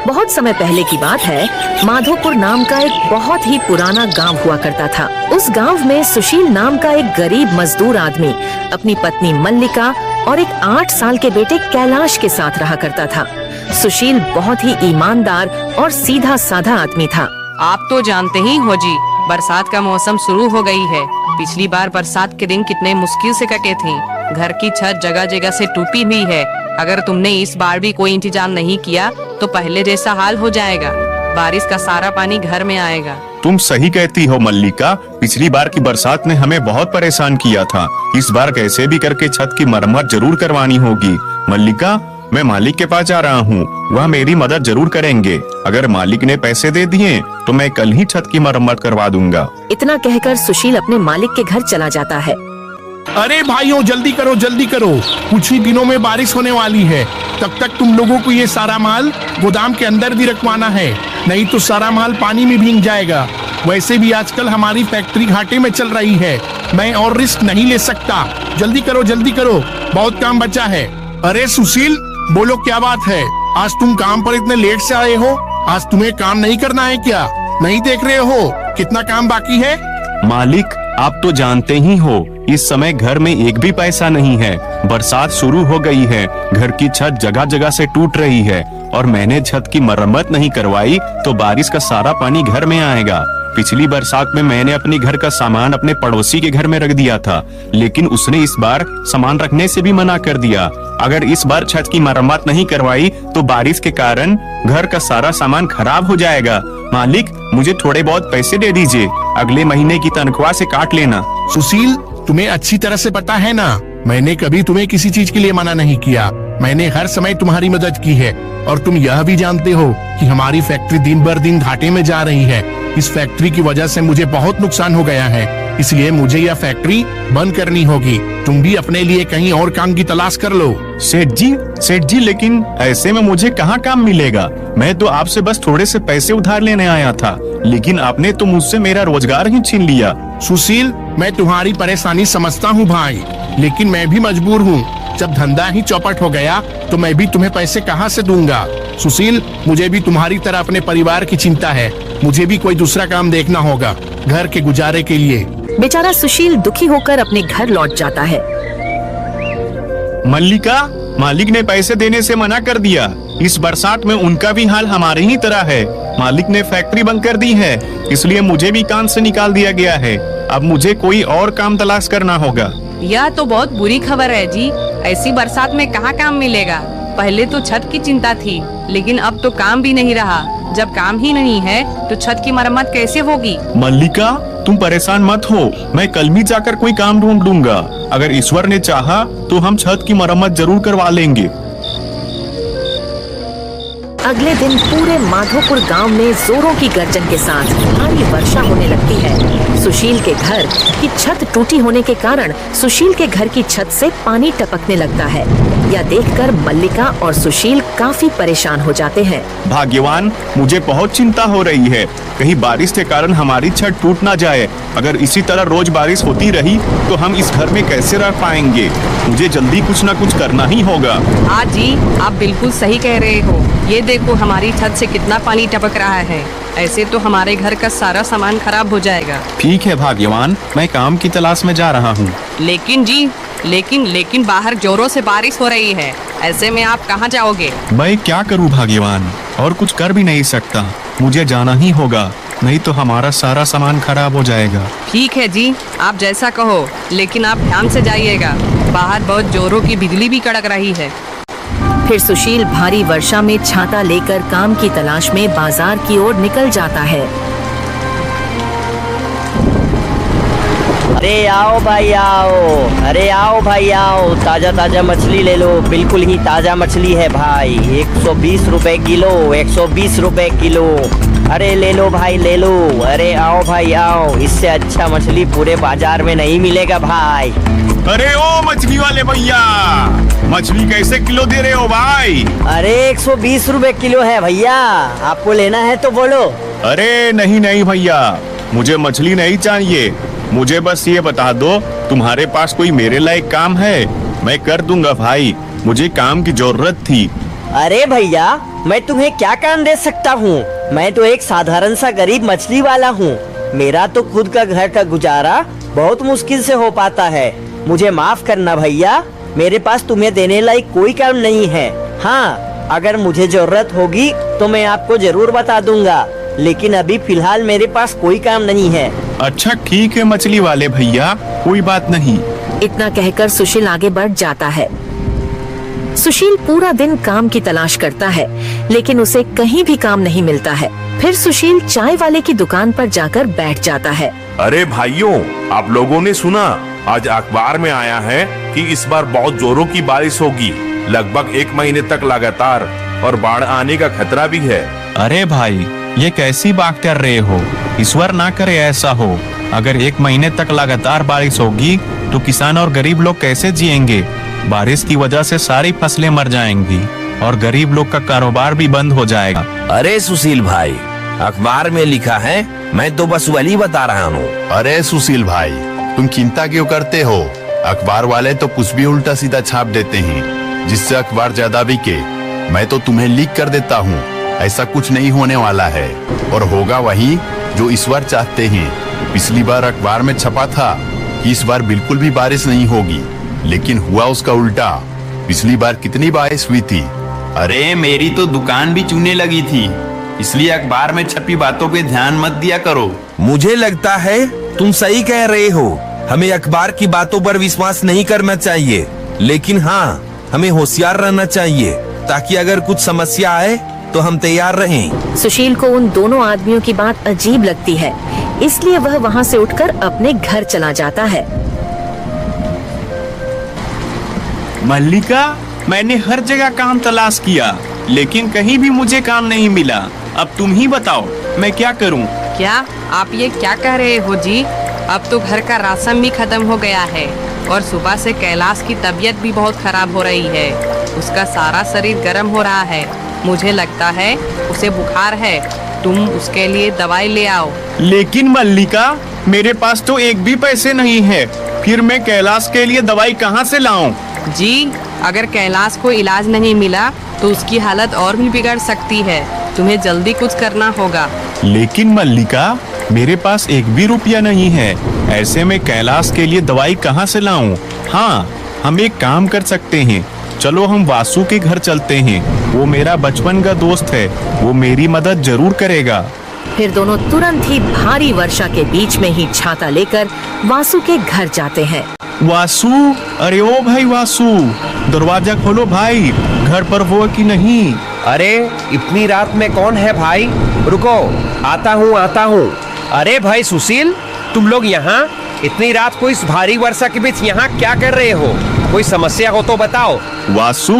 बहुत समय पहले की बात है। माधोपुर नाम का एक बहुत ही पुराना गांव हुआ करता था। उस गांव में सुशील नाम का एक गरीब मजदूर आदमी अपनी पत्नी मल्लिका और एक 8 साल के बेटे कैलाश के साथ रहा करता था। सुशील बहुत ही ईमानदार और सीधा साधा आदमी था। आप तो जानते ही हो जी, बरसात का मौसम शुरू हो गई है। पिछली बार बरसात के दिन कितने मुश्किल से कटे थे। घर की छत जगह जगह से टूटी हुई है। अगर तुमने इस बार भी कोई इंतजाम नहीं किया तो पहले जैसा हाल हो जाएगा। बारिश का सारा पानी घर में आएगा। तुम सही कहती हो मल्लिका, पिछली बार की बरसात ने हमें बहुत परेशान किया था। इस बार कैसे भी करके छत की मरम्मत जरूर करवानी होगी। मल्लिका, मैं मालिक के पास जा रहा हूँ, वह मेरी मदद जरूर करेंगे। अगर मालिक ने पैसे दे दिए तो मैं कल ही छत की मरम्मत करवा दूंगा। इतना कहकर सुशील अपने मालिक के घर चला जाता है। अरे भाइयों, जल्दी करो जल्दी करो, कुछ ही दिनों में बारिश होने वाली है। तब तक तुम लोगों को ये सारा माल गोदाम के अंदर भी रखवाना है, नहीं तो सारा माल पानी में भीग जाएगा। वैसे भी आजकल हमारी फैक्ट्री घाटे में चल रही है, मैं और रिस्क नहीं ले सकता। जल्दी करो, बहुत काम बचा है। अरे सुशील, बोलो क्या बात है? आज तुम काम पर इतने लेट से आए हो? आज तुम्हें काम नहीं करना है क्या? नहीं देख रहे हो कितना काम बाकी है? मालिक, आप तो जानते ही हो, इस समय घर में एक भी पैसा नहीं है। बरसात शुरू हो गई है, घर की छत जगह जगह से टूट रही है और मैंने छत की मरम्मत नहीं करवाई तो बारिश का सारा पानी घर में आएगा। पिछली बरसात में मैंने अपने घर का सामान अपने पड़ोसी के घर में रख दिया था, लेकिन उसने इस बार सामान रखने से भी मना कर दिया। अगर इस बार छत की मरम्मत नहीं करवाई तो बारिश के कारण घर का सारा सामान खराब हो जाएगा। मालिक, मुझे थोड़े बहुत पैसे दे दीजिए, अगले महीने की तनख्वाह से काट लेना। सुशील, तुम्हें अच्छी तरह से पता है ना, मैंने कभी तुम्हें किसी चीज के लिए मना नहीं किया। मैंने हर समय तुम्हारी मदद की है और तुम यह भी जानते हो कि हमारी फैक्ट्री दिन बर दिन घाटे में जा रही है। इस फैक्ट्री की वजह से मुझे बहुत नुकसान हो गया है, इसलिए मुझे यह फैक्ट्री बंद करनी होगी। तुम भी अपने लिए कहीं और काम की तलाश कर लो। सेठ जी, लेकिन ऐसे में मुझे कहाँ काम मिलेगा? मैं तो आपसे बस थोड़े से पैसे उधार लेने आया था, लेकिन आपने तो मुझसे मेरा रोजगार ही छीन लिया। सुशील, मैं तुम्हारी परेशानी समझता हूँ भाई, लेकिन मैं भी मजबूर हूँ। जब धंधा ही चौपट हो गया तो मैं भी तुम्हें पैसे कहाँ से दूंगा? सुशील, मुझे भी तुम्हारी तरह अपने परिवार की चिंता है। मुझे भी कोई दूसरा काम देखना होगा घर के गुजारे के लिए। बेचारा सुशील दुखी होकर अपने घर लौट जाता है। मल्लिका, मालिक ने पैसे देने से मना कर दिया। इस बरसात में उनका भी हाल हमारे ही तरह है। मालिक ने फैक्ट्री बंद कर दी है, इसलिए मुझे भी काम से निकाल दिया गया है। अब मुझे कोई और काम तलाश करना होगा। यह तो बहुत बुरी खबर है जी। ऐसी बरसात में कहाँ काम मिलेगा? पहले तो छत की चिंता थी, लेकिन अब तो काम भी नहीं रहा। जब काम ही नहीं है तो छत की मरम्मत कैसे होगी? मल्लिका, तुम परेशान मत हो, मैं कल ही जाकर कोई काम ढूंढ लूंगा। अगर ईश्वर ने चाहा तो हम छत की मरम्मत जरूर करवा लेंगे। अगले दिन पूरे माधोपुर गांव में जोरों की गर्जन के साथ भारी वर्षा होने लगती है। सुशील के घर की छत टूटी होने के कारण सुशील के घर की छत से पानी टपकने लगता है। यह देखकर मल्लिका और सुशील काफी परेशान हो जाते हैं। भाग्यवान, मुझे बहुत चिंता हो रही है, कहीं बारिश के कारण हमारी छत टूट ना जाए। अगर इसी तरह रोज बारिश होती रही तो हम इस घर में कैसे रह पाएंगे? मुझे जल्दी कुछ न कुछ करना ही होगा। हाँ जी, आप बिल्कुल सही कह रहे हो। ये देखो, हमारी छत से कितना पानी टपक रहा है। ऐसे तो हमारे घर का सारा सामान खराब हो जाएगा। ठीक है भाग्यवान, मैं काम की तलाश में जा रहा हूँ। लेकिन बाहर जोरों से बारिश हो रही है। ऐसे में आप कहाँ जाओगे? मैं क्या करूँ भाग्यवान, और कुछ कर भी नहीं सकता। मुझे जाना ही होगा, नहीं तो हमारा सारा सामान खराब हो जाएगा। ठीक है जी, आप जैसा कहो, लेकिन आप ध्यान से जाइएगा। बाहर बहुत जोरों की बिजली भी कड़क रही है। फिर सुशील भारी वर्षा में छाता लेकर काम की तलाश में बाजार की ओर निकल जाता है। अरे आओ भाई आओ, अरे आओ भाई आओ, ताजा ताजा मछली ले लो, बिल्कुल ही ताजा मछली है भाई। 120 रुपए किलो, 120 रुपए किलो। अरे ले लो भाई ले लो, अरे आओ भाई आओ, इससे अच्छा मछली पूरे बाजार में नहीं मिलेगा भाई। अरे ओ मछली वाले भैया, मछली कैसे किलो दे रहे हो भाई? अरे 120 रुपए किलो है भैया, आपको लेना है तो बोलो। अरे नहीं भैया, मुझे मछली नहीं चाहिए। मुझे बस ये बता दो, तुम्हारे पास कोई मेरे लायक काम है? मैं कर दूंगा भाई, मुझे काम की जरूरत थी। अरे भैया, मैं तुम्हें क्या काम दे सकता हूँ? मैं तो एक साधारण सा गरीब मछली वाला हूँ। मेरा तो खुद का घर का गुजारा बहुत मुश्किल से हो पाता है। मुझे माफ करना भैया, मेरे पास तुम्हें देने लायक कोई काम नहीं है। हाँ, अगर मुझे जरूरत होगी तो मैं आपको जरूर बता दूंगा, लेकिन अभी फिलहाल मेरे पास कोई काम नहीं है। अच्छा ठीक है मछली वाले भैया, कोई बात नहीं। इतना कहकर सुशील आगे बढ़ जाता है। सुशील पूरा दिन काम की तलाश करता है, लेकिन उसे कहीं भी काम नहीं मिलता है। फिर सुशील चाय वाले की दुकान पर जाकर बैठ जाता है। अरे भाइयों, आप लोगों ने सुना? आज अखबार में आया है कि इस बार बहुत जोरों की बारिश होगी, लगभग 1 महीने तक लगातार, और बाढ़ आने का खतरा भी है। अरे भाई, ये कैसी बात कर रहे हो? ईश्वर ना करे ऐसा हो। अगर 1 महीने तक लगातार बारिश होगी तो किसान और गरीब लोग कैसे जिएंगे? बारिश की वजह से सारी फसलें मर जाएंगी और गरीब लोग का कारोबार भी बंद हो जाएगा। अरे सुशील भाई, अखबार में लिखा है, मैं तो बस वही बता रहा हूँ। अरे सुशील भाई, तुम चिंता क्यों करते हो? अखबार वाले तो कुछ भी उल्टा सीधा छाप देते हैं जिससे अखबार ज्यादा बिके। मैं तो तुम्हें लीक कर देता हूँ, ऐसा कुछ नहीं होने वाला है और होगा वही जो ईश्वर चाहते हैं। पिछली बार अखबार में छपा था कि इस बार बिल्कुल भी बारिश नहीं होगी, लेकिन हुआ उसका उल्टा। पिछली बार कितनी बारिश हुई थी। अरे मेरी तो दुकान भी चूने लगी थी, इसलिए अखबार में छपी बातों पे ध्यान मत दिया करो। मुझे लगता है तुम सही कह रहे हो। हमें अखबार की बातों पर विश्वास नहीं करना चाहिए, लेकिन हाँ, हमें होशियार रहना चाहिए ताकि अगर कुछ समस्या आए तो हम तैयार रहें। सुशील को उन दोनों आदमियों की बात अजीब लगती है, इसलिए वह वहाँ से उठकर अपने घर चला जाता है। मल्लिका, मैंने हर जगह काम तलाश किया, लेकिन कहीं भी मुझे काम नहीं मिला। अब तुम ही बताओ, मैं क्या करूं? क्या आप ये क्या कह रहे हो जी? अब तो घर का राशन भी खत्म हो गया है और सुबह से कैलाश की तबीयत भी बहुत खराब हो रही है। उसका सारा शरीर गर्म हो रहा है। मुझे लगता है उसे बुखार है। तुम उसके लिए दवाई ले आओ। लेकिन मल्लिका, मेरे पास तो एक भी पैसे नहीं है, फिर मैं कैलाश के लिए दवाई कहाँ से लाऊं? जी, अगर कैलाश को इलाज नहीं मिला तो उसकी हालत और भी बिगड़ सकती है। तुम्हें जल्दी कुछ करना होगा। लेकिन मल्लिका, मेरे पास एक भी रुपया नहीं है। ऐसे में कैलाश के लिए दवाई कहाँ से लाऊं? हाँ, हम एक काम कर सकते हैं। चलो हम वासु के घर चलते हैं। वो मेरा बचपन का दोस्त है, वो मेरी मदद जरूर करेगा। फिर दोनों तुरंत ही भारी वर्षा के बीच में ही छाता लेकर वासु के घर जाते हैं। वासु, अरे ओ भाई वासु, दरवाजा खोलो भाई, घर पर हो कि नहीं? अरे इतनी रात में कौन है भाई? रुको, आता हूँ। अरे भाई सुशील, तुम लोग यहाँ इतनी रात को इस भारी वर्षा के बीच यहाँ क्या कर रहे हो? कोई समस्या हो तो बताओ। वासु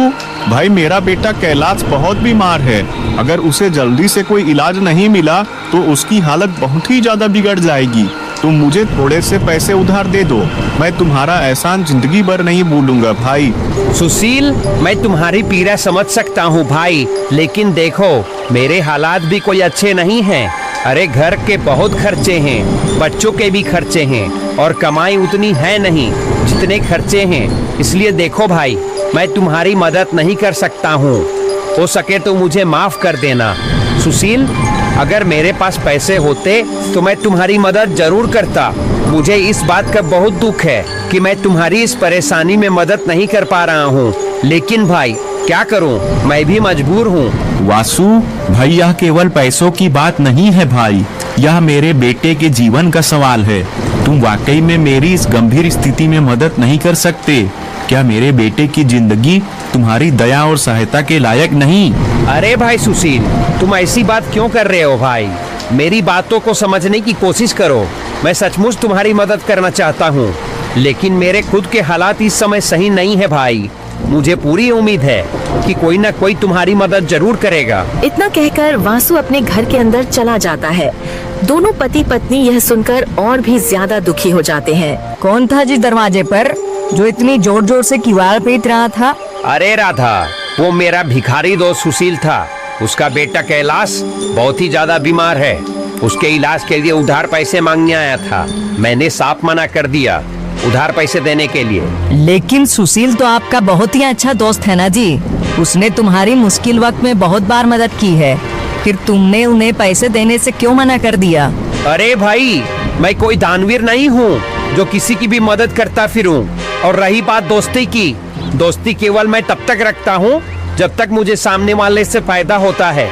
भाई, मेरा बेटा कैलाश बहुत बीमार है। अगर उसे जल्दी से कोई इलाज नहीं मिला तो उसकी हालत बहुत ही ज्यादा बिगड़ जाएगी। तुम मुझे थोड़े से पैसे उधार दे दो, मैं तुम्हारा एहसान जिंदगी भर नहीं भूलूंगा भाई। सुशील, मैं तुम्हारी पीड़ा समझ सकता हूँ भाई, लेकिन देखो मेरे हालात भी कोई अच्छे नहीं हैं। अरे घर के बहुत खर्चे हैं, बच्चों के भी खर्चे हैं और कमाई उतनी है नहीं जितने खर्चे हैं। इसलिए देखो भाई, मैं तुम्हारी मदद नहीं कर सकता हूँ। हो सके तो मुझे माफ कर देना। सुशील, अगर मेरे पास पैसे होते तो मैं तुम्हारी मदद जरूर करता। मुझे इस बात का बहुत दुख है कि मैं तुम्हारी इस परेशानी में मदद नहीं कर पा रहा हूँ, लेकिन भाई क्या करूँ, मैं भी मजबूर हूँ। वासु भाई, यह केवल पैसों की बात नहीं है भाई, यह मेरे बेटे के जीवन का सवाल है। तुम वाकई में मेरी इस गंभीर स्थिति में मदद नहीं कर सकते? क्या मेरे बेटे की जिंदगी तुम्हारी दया और सहायता के लायक नहीं? अरे भाई सुशील, तुम ऐसी बात क्यों कर रहे हो भाई? मेरी बातों को समझने की कोशिश करो। मैं सचमुच तुम्हारी मदद करना चाहता हूँ, लेकिन मेरे खुद के हालात इस समय सही नहीं है भाई। मुझे पूरी उम्मीद है कि कोई ना कोई तुम्हारी मदद जरूर करेगा। इतना कहकर वासु अपने घर के अंदर चला जाता है। दोनों पति पत्नी यह सुनकर और भी ज्यादा दुखी हो जाते हैं। कौन था जी दरवाजे पर जो इतनी जोर जोर से किवाड़ पीट रहा था? अरे राधा, वो मेरा भिखारी दोस्त सुशील था। उसका बेटा कैलाश बहुत ही ज्यादा बीमार है। उसके इलाज के लिए उधार पैसे मांगने आया था। मैंने साफ मना कर दिया उधार पैसे देने के लिए। लेकिन सुशील तो आपका बहुत ही अच्छा दोस्त है ना जी। उसने तुम्हारी मुश्किल वक्त में बहुत बार मदद की है, फिर तुमने उन्हें पैसे देने से क्यों मना कर दिया? अरे भाई, मैं कोई दानवीर नहीं हूँ जो किसी की भी मदद करता फिरूं। और रही बात दोस्ती की, दोस्ती केवल मैं तब तक रखता हूँ जब तक मुझे सामने वाले से फायदा होता है।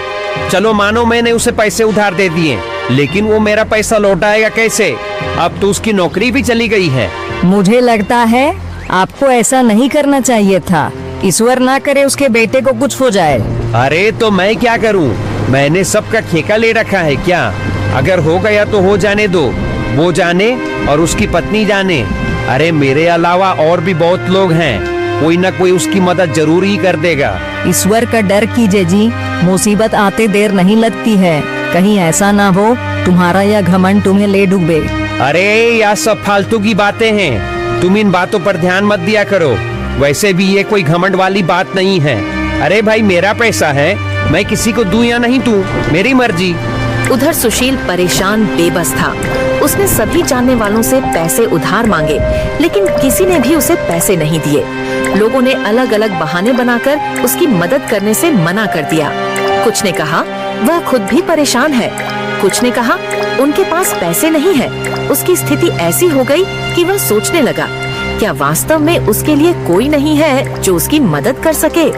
चलो मानो मैंने उसे पैसे उधार दे दिए, लेकिन वो मेरा पैसा लौटाएगा कैसे? अब तो उसकी नौकरी भी चली गई है। मुझे लगता है आपको ऐसा नहीं करना चाहिए था। ईश्वर ना करे उसके बेटे को कुछ हो जाए। अरे तो मैं क्या करूं? मैंने सबका ठेका ले रखा है क्या? अगर हो गया तो हो जाने दो, वो जाने और उसकी पत्नी जाने। अरे मेरे अलावा और भी बहुत लोग हैं, कोई ना कोई उसकी मदद जरूर ही कर देगा। ईश्वर का डर कीजिए जी, मुसीबत आते देर नहीं लगती है। कहीं ऐसा ना हो तुम्हारा यह घमंड तुम्हें ले डूबे। अरे यह सब फालतू की बातें हैं, तुम इन बातों पर ध्यान मत दिया करो। वैसे भी ये कोई घमंड वाली बात नहीं है। अरे भाई, मेरा पैसा है, मैं किसी को दूं या नहीं दूं, मेरी मर्जी। उधर सुशील परेशान बेबस था। उसने सभी जानने वालों से पैसे उधार मांगे, लेकिन किसी ने भी उसे पैसे नहीं दिए। लोगों ने अलग अलग बहाने बनाकर उसकी मदद करने से मना कर दिया। कुछ ने कहा वह खुद भी परेशान है, कुछ ने कहा उनके पास पैसे नहीं है। उसकी स्थिति ऐसी हो गई कि वह सोचने लगा, क्या वास्तव में उसके लिए कोई नहीं है जो उसकी मदद कर सके?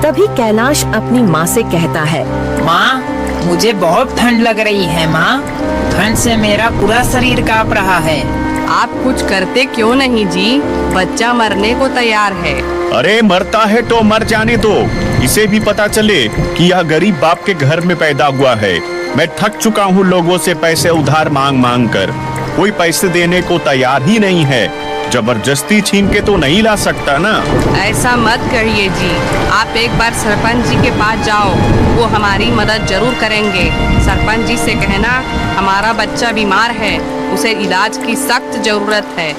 तभी कैलाश अपनी माँ से कहता है, माँ, मुझे बहुत ठंड लग रही है माँ, ठंड से मेरा पूरा शरीर कांप रहा है। आप कुछ करते क्यों नहीं जी? बच्चा मरने को तैयार है। अरे मरता है तो मर जाने दो, इसे भी पता चले कि यह गरीब बाप के घर में पैदा हुआ है। मैं थक चुका हूँ लोगों से पैसे उधार मांग मांग कर, कोई पैसे देने को तैयार ही नहीं है। जबरदस्ती छीन के तो नहीं ला सकता ना। ऐसा मत करिए जी, आप एक बार सरपंच जी के पास जाओ, वो हमारी मदद जरूर करेंगे। सरपंच जी से कहना हमारा बच्चा बीमार है, उसे इलाज की सख्त जरूरत है।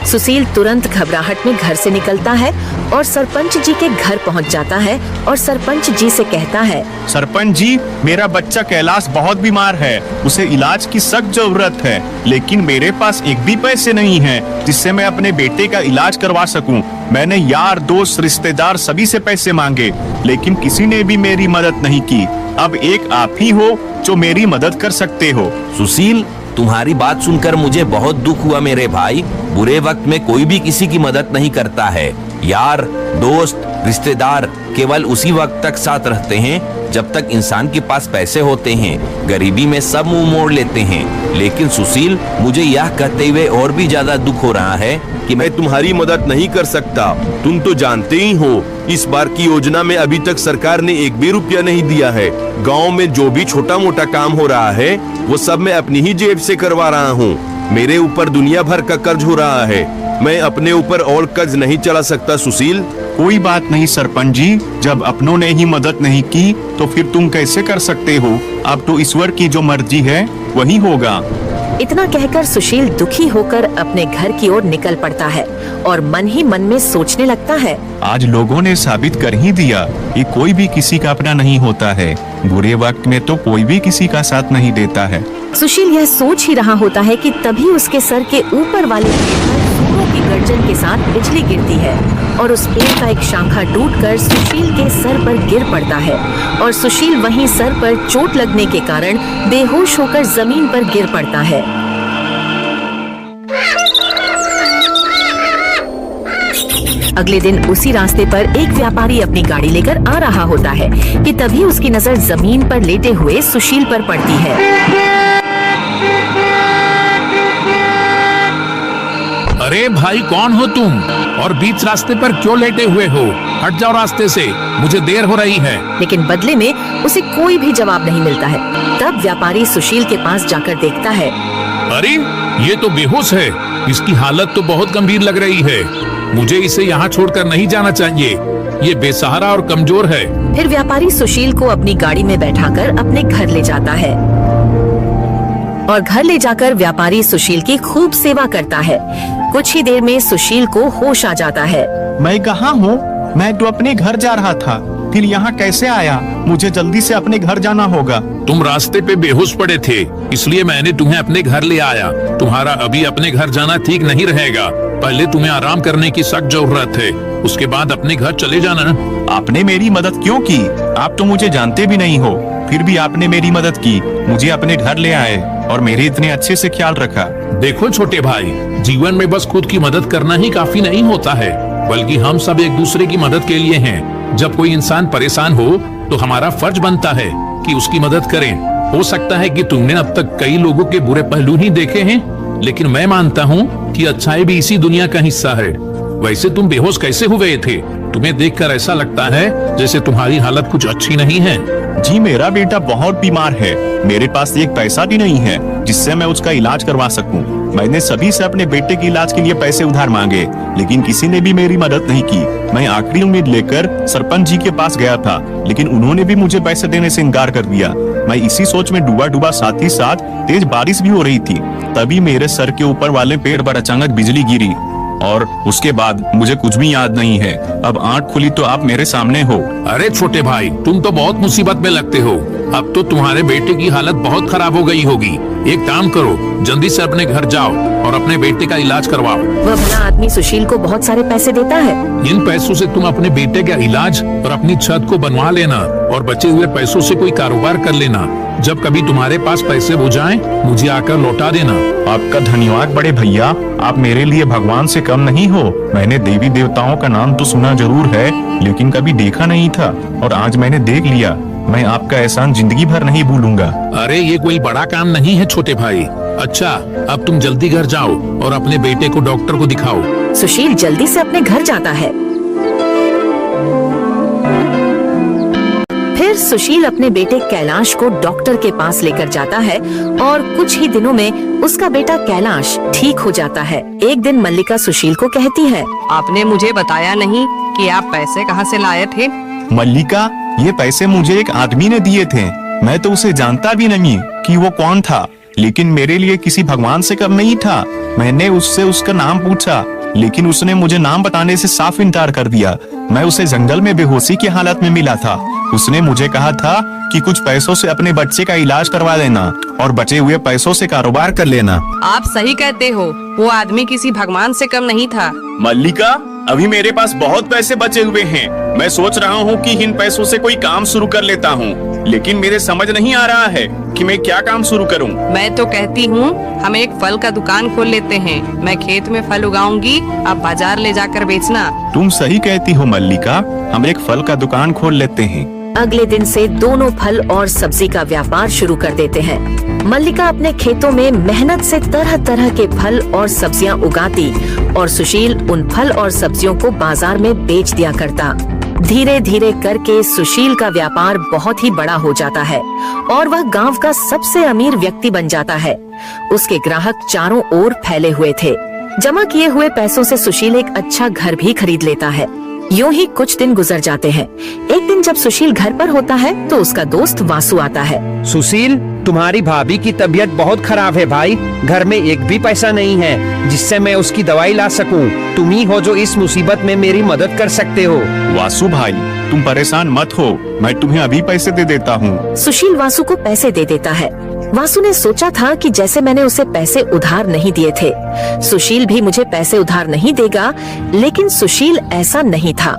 सुशील तुरंत घबराहट में घर से निकलता है और सरपंच जी के घर पहुंच जाता है और सरपंच जी से कहता है, सरपंच जी, मेरा बच्चा कैलाश बहुत बीमार है, उसे इलाज की सख्त जरूरत है, लेकिन मेरे पास एक भी पैसे नहीं हैं जिससे मैं अपने बेटे का इलाज करवा सकूं। मैंने यार दोस्त रिश्तेदार सभी से पैसे मांगे, लेकिन किसी ने भी मेरी मदद नहीं की। अब एक आप ही हो जो मेरी मदद कर सकते हो। सुशील, तुम्हारी बात सुनकर मुझे बहुत दुख हुआ मेरे भाई। बुरे वक्त में कोई भी किसी की मदद नहीं करता है। यार दोस्त रिश्तेदार केवल उसी वक्त तक साथ रहते हैं जब तक इंसान के पास पैसे होते हैं। गरीबी में सब मुंह मोड़ लेते हैं। लेकिन सुशील, मुझे यह कहते हुए और भी ज्यादा दुख हो रहा है कि मैं तुम्हारी मदद नहीं कर सकता। तुम तो जानते ही हो, इस बार की योजना में अभी तक सरकार ने एक भी रुपया नहीं दिया है। गांव में जो भी छोटा मोटा काम हो रहा है वो सब मैं अपनी ही जेब से करवा रहा हूँ। मेरे ऊपर दुनिया भर का कर्ज हो रहा है, मैं अपने ऊपर और कर्ज नहीं चला सकता। सुशील, कोई बात नहीं सरपंच जी, जब अपनों ने ही मदद नहीं की तो फिर तुम कैसे कर सकते हो? अब तो ईश्वर की जो मर्जी है वही होगा। इतना कहकर सुशील दुखी होकर अपने घर की ओर निकल पड़ता है और मन ही मन में सोचने लगता है, आज लोगों ने साबित कर ही दिया कि कोई भी किसी का अपना नहीं होता है। बुरे वक्त में तो कोई भी किसी का साथ नहीं देता है। सुशील यह सोच ही रहा होता है कि तभी उसके सर के ऊपर वाले पेड़ पर सूरों की गर्जन के साथ बिजली गिरती है और उस पेड़ का एक शाखा टूटकर सुशील के सर पर गिर पड़ता है और सुशील वहीं सर पर चोट लगने के कारण बेहोश होकर जमीन पर गिर पड़ता है। अगले दिन उसी रास्ते पर एक व्यापारी अपनी गाड़ी लेकर आ रहा होता है कि तभी उसकी नजर जमीन पर लेटे हुए सुशील पर पड़ती है। अरे भाई, कौन हो तुम और बीच रास्ते पर क्यों लेटे हुए हो? हट जाओ रास्ते से, मुझे देर हो रही है। लेकिन बदले में उसे कोई भी जवाब नहीं मिलता है। तब व्यापारी सुशील के पास जाकर देखता है, अरे ये तो बेहोश है, इसकी हालत तो बहुत गंभीर लग रही है। मुझे इसे यहाँ छोड़कर नहीं जाना चाहिए, ये बेसहारा और कमजोर है। फिर व्यापारी सुशील को अपनी गाड़ी में बैठाकर अपने घर ले जाता है और घर ले जाकर व्यापारी सुशील की खूब सेवा करता है। कुछ ही देर में सुशील को होश आ जाता है। मैं कहाँ हूँ? मैं तो अपने घर जा रहा था, फिर यहाँ कैसे आया? मुझे जल्दी से अपने घर जाना होगा। तुम रास्ते पे बेहोश पड़े थे, इसलिए मैंने तुम्हें अपने घर ले आया। तुम्हारा अभी अपने घर जाना ठीक नहीं रहेगा। पहले तुम्हें आराम करने की सख्त जरूरत है, उसके बाद अपने घर चले जाना। आपने मेरी मदद क्यों की? आप तो मुझे जानते भी नहीं हो, फिर भी आपने मेरी मदद की, मुझे अपने घर ले आए और मेरे इतने अच्छे से ख्याल रखा। देखो छोटे भाई, जीवन में बस खुद की मदद करना ही काफी नहीं होता है, बल्कि हम सब एक दूसरे की मदद के लिए हैं। जब कोई इंसान परेशान हो तो हमारा फर्ज बनता है कि उसकी मदद करें। हो सकता है कि तुमने अब तक कई लोगों के बुरे पहलू ही देखे हैं, लेकिन मैं मानता हूँ कि अच्छाई भी इसी दुनिया का हिस्सा है। वैसे तुम बेहोश कैसे हो गए थे? तुम्हें देखकर ऐसा लगता है जैसे तुम्हारी हालत कुछ अच्छी नहीं है। जी मेरा बेटा बहुत बीमार है, मेरे पास एक पैसा भी नहीं है जिससे मैं उसका इलाज करवा सकूं। मैंने सभी से अपने बेटे के इलाज के लिए पैसे उधार मांगे, लेकिन किसी ने भी मेरी मदद नहीं की। मैं आखिरी उम्मीद लेकर सरपंच जी के पास गया था, लेकिन उन्होंने भी मुझे पैसे देने से इनकार कर दिया। मैं इसी सोच में डूबा साथ ही साथ तेज बारिश भी हो रही थी। तभी मेरे सर के ऊपर वाले पेड़ पर अचानक बिजली गिरी और उसके बाद मुझे कुछ भी याद नहीं है। अब आंख खुली तो आप मेरे सामने हो। अरे छोटे भाई, तुम तो बहुत मुसीबत में लगते हो। अब तो तुम्हारे बेटे की हालत बहुत खराब हो गई होगी। एक काम करो, जल्दी से अपने घर जाओ और अपने बेटे का इलाज करवाओ। वह भला आदमी सुशील को बहुत सारे पैसे देता है। इन पैसों से तुम अपने बेटे का इलाज और अपनी छत को बनवा लेना और बचे हुए पैसों से कोई कारोबार कर लेना। जब कभी तुम्हारे पास पैसे हो जाएं, मुझे आकर लौटा देना। आपका धन्यवाद बड़े भैया, आप मेरे लिए भगवान से कम नहीं हो। मैंने देवी देवताओं का नाम तो सुना जरूर है, लेकिन कभी देखा नहीं था और आज मैंने देख लिया। मैं आपका एहसान जिंदगी भर नहीं भूलूंगा। अरे ये कोई बड़ा काम नहीं है छोटे भाई। अच्छा, अब तुम जल्दी घर जाओ और अपने बेटे को डॉक्टर को दिखाओ। सुशील जल्दी से अपने घर जाता है। फिर सुशील अपने बेटे कैलाश को डॉक्टर के पास लेकर जाता है और कुछ ही दिनों में उसका बेटा कैलाश ठीक हो जाता है। एक दिन मल्लिका सुशील को कहती है, आपने मुझे बताया नहीं कि आप पैसे कहाँ से लाए थे? मल्लिका, ये पैसे मुझे एक आदमी ने दिए थे। मैं तो उसे जानता भी नहीं कि वो कौन था, लेकिन मेरे लिए किसी भगवान से कम नहीं था। मैंने उससे उसका नाम पूछा, लेकिन उसने मुझे नाम बताने से साफ इनकार कर दिया। मैं उसे जंगल में बेहोशी की हालत में मिला था। उसने मुझे कहा था कि कुछ पैसों से अपने बच्चे का इलाज करवा लेना और बचे हुए पैसों से कारोबार कर लेना। आप सही कहते हो, वो आदमी किसी भगवान से कम नहीं था। मल्लिका, अभी मेरे पास बहुत पैसे बचे हुए हैं। मैं सोच रहा हूँ कि इन पैसों से कोई काम शुरू कर लेता हूँ, लेकिन मेरे समझ नहीं आ रहा है कि मैं क्या काम शुरू करूँ। मैं तो कहती हूँ हम एक फल का दुकान खोल लेते हैं। मैं खेत में फल उगाऊंगी, आप बाजार ले जाकर बेचना। तुम सही कहती हो मल्लिका, हम एक फल का दुकान खोल लेते हैं। अगले दिन से दोनों फल और सब्जी का व्यापार शुरू कर देते हैं। मल्लिका अपने खेतों में मेहनत से तरह तरह के फल और सब्जियां उगाती और सुशील उन फल और सब्जियों को बाजार में बेच दिया करता। धीरे धीरे करके सुशील का व्यापार बहुत ही बड़ा हो जाता है और वह गांव का सबसे अमीर व्यक्ति बन जाता है। उसके ग्राहक चारों ओर फैले हुए थे। जमा किए हुए पैसों से सुशील एक अच्छा घर भी खरीद लेता है। यूं ही कुछ दिन गुजर जाते हैं। एक दिन जब सुशील घर पर होता है तो उसका दोस्त वासु आता है। सुशील, तुम्हारी भाभी की तबीयत बहुत खराब है भाई। घर में एक भी पैसा नहीं है जिससे मैं उसकी दवाई ला सकूं। तुम ही हो जो इस मुसीबत में मेरी मदद कर सकते हो। वासु भाई, तुम परेशान मत हो, मैं तुम्हें अभी पैसे दे देता हूँ। सुशील वासु को पैसे दे देता है। वासु ने सोचा था कि जैसे मैंने उसे पैसे उधार नहीं दिए थे, सुशील भी मुझे पैसे उधार नहीं देगा, लेकिन सुशील ऐसा नहीं था।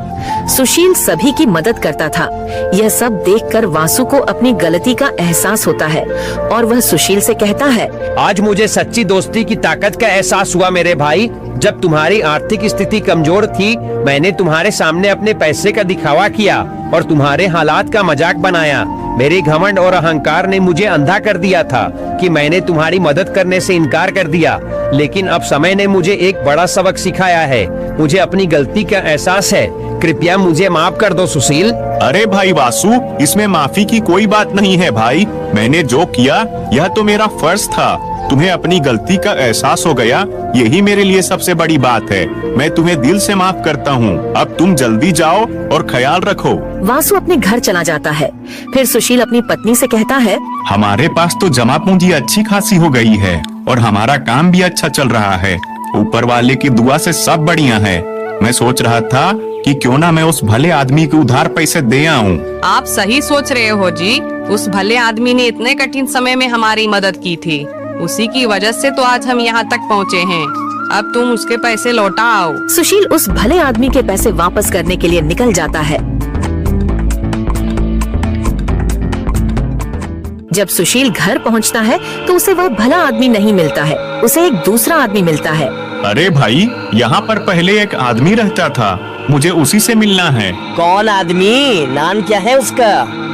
सुशील सभी की मदद करता था। यह सब देखकर वासु को अपनी गलती का एहसास होता है और वह सुशील से कहता है, आज मुझे सच्ची दोस्ती की ताकत का एहसास हुआ मेरे भाई। जब तुम्हारी आर्थिक स्थिति कमजोर थी, मैंने तुम्हारे सामने अपने पैसे का दिखावा किया और तुम्हारे हालात का मजाक बनाया। मेरे घमंड और अहंकार ने मुझे अंधा कर दिया था कि मैंने तुम्हारी मदद करने से इनकार कर दिया, लेकिन अब समय ने मुझे एक बड़ा सबक सिखाया है। मुझे अपनी गलती का एहसास है। कृपया मुझे माफ कर दो सुशील। अरे भाई वासु, इसमें माफी की कोई बात नहीं है भाई। मैंने जो किया यह तो मेरा फर्ज था। तुम्हें अपनी गलती का एहसास हो गया, यही मेरे लिए सबसे बड़ी बात है। मैं तुम्हें दिल से माफ करता हूँ। अब तुम जल्दी जाओ और ख्याल रखो। वासु अपने घर चला जाता है। फिर सुशील अपनी पत्नी से कहता है, हमारे पास तो जमा पूंजी अच्छी खासी हो गई है और हमारा काम भी अच्छा चल रहा है। ऊपर वाले की दुआ से सब बढ़िया है। मैं सोच रहा था कि क्यों ना मैं उस भले आदमी को उधार पैसे दे आऊं। आप सही सोच रहे हो जी। उस भले आदमी ने इतने कठिन समय में हमारी मदद की थी, उसी की वजह से तो आज हम यहाँ तक पहुँचे हैं। अब तुम उसके पैसे लौटा आओ। सुशील उस भले आदमी के पैसे वापस करने के लिए निकल जाता है। जब सुशील घर पहुंचता है तो उसे वह भला आदमी नहीं मिलता है, उसे एक दूसरा आदमी मिलता है। अरे भाई, यहाँ पर पहले एक आदमी रहता था, मुझे उसी से मिलना है। कौन आदमी? नाम क्या है उसका?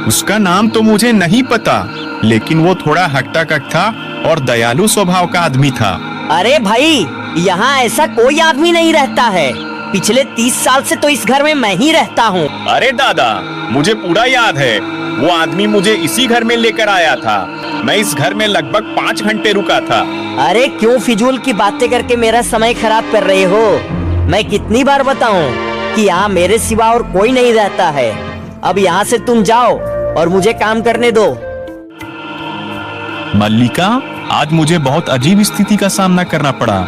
उसका नाम तो मुझे नहीं पता, लेकिन वो थोड़ा हट्टा कट्टा और दयालु स्वभाव का आदमी था। अरे भाई, यहाँ ऐसा कोई आदमी नहीं रहता है। पिछले 30 साल से तो इस घर में मैं ही रहता हूँ। अरे दादा, मुझे पूरा याद है, वो आदमी मुझे इसी घर में लेकर आया था। मैं इस घर में लगभग 5 घंटे रुका था। अरे क्यों फिजूल की बातें करके मेरा समय खराब कर रहे हो? मैं कितनी बार बताऊं कि यहाँ मेरे सिवा और कोई नहीं रहता है। अब यहाँ से तुम जाओ और मुझे काम करने दो। मल्लिका, आज मुझे बहुत अजीब स्थिति का सामना करना पड़ा।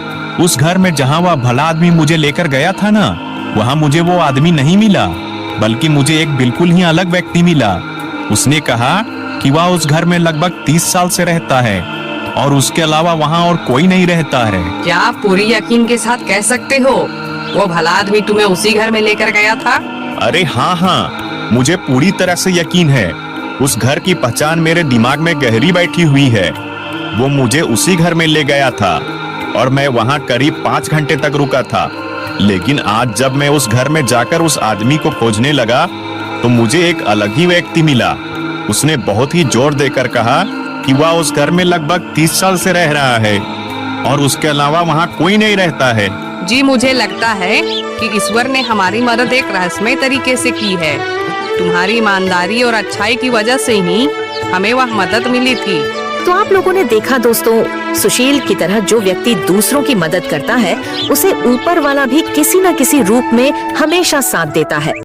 उस घर में जहाँ वह भला आदमी मुझे लेकर गया था ना, वहाँ मुझे वो आदमी नहीं मिला, बल्कि मुझे एक बिल्कुल ही अलग व्यक्ति मिला। उसने कहा कि वह उस घर में लगभग 30 साल से रहता है और उसके अलावा वहाँ और कोई नहीं रहता है। क्या आप पूरी यकीन के साथ कह सकते हो वो भला आदमी तुम्हें उसी घर में लेकर गया था? अरे हाँ, मुझे पूरी तरह से यकीन है। उस घर की पहचान मेरे दिमाग में गहरी बैठी हुई है। वो मुझे उसी घर में ले गया था और मैं वहाँ करीब 5 घंटे तक रुका था। लेकिन आज जब मैं उस घर में जाकर उस आदमी को खोजने लगा तो मुझे एक अलग ही व्यक्ति मिला। उसने बहुत ही जोर देकर कहा कि वह उस घर में लगभग 30 साल से रह रहा है और उसके अलावा वहाँ कोई नहीं रहता है। जी, मुझे लगता है कि ईश्वर ने हमारी मदद एक रहस्यमय तरीके से की है। तुम्हारी ईमानदारी और अच्छाई की वजह से ही हमें वह मदद मिली थी। तो आप लोगों ने देखा दोस्तों, सुशील की तरह जो व्यक्ति दूसरों की मदद करता है, उसे ऊपर वाला भी किसी न किसी रूप में हमेशा साथ देता है।